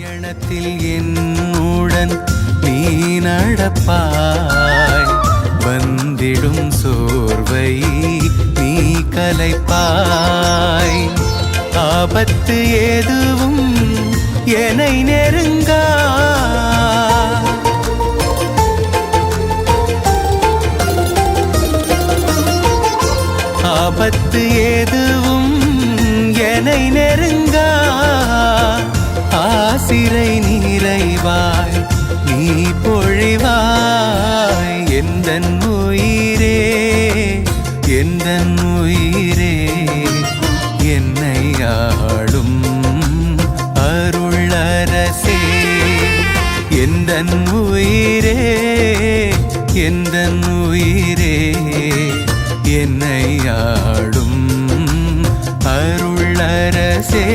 பயணத்தில் என்னுடன் நீ நடப்பாய், வந்திடும் சோர்வை நீ கலைப்பாய். ஆபத்து எதுவும் என்னை நெருங்கா, ஆபத்து எதுவும் என்னை நெருங்கா. ஆசிரை நிறைவாய் நீ பொழிவாய். எந்தன் உயிரே, எந்தன் உயிரே, என்னை ஆளும் அருளரசே. எந்தன் உயிரே, எந்தன் உயிரே, என்னை ஆளும் அருளரசே.